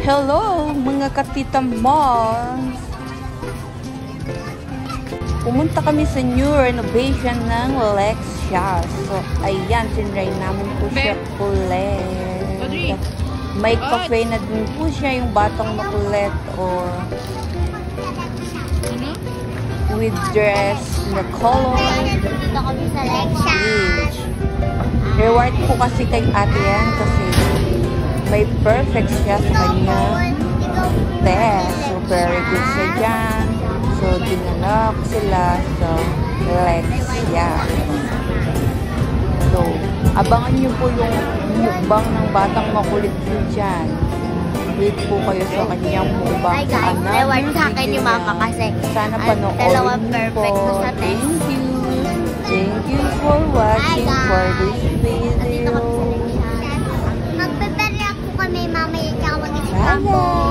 Hello, mga katita Mons! Pumunta kami sa new renovation ng Lexia. So, ayan, tinry namin po siya ulit. May cafe na din po siya, yung batang makulit or with dress na color. Dito kami sa Lexia. Reward po kasi kay ate yan kasi may perfect siya sa kanya test. So, very good siya dyan. So, dinala ko sila sa Lexia. So, abangan nyo po yung mukbang ng batang makulit po dyan. Wait po kayo sa kanyang mukbang. Ay guys, reward sa akin yung mama kasi sana panoorin dalawang niyo perfect po. ko sa test. Thank you. Thank you for watching for this video. Magpe-perya po kami mamaya tsaka mag-isip Bye-bye.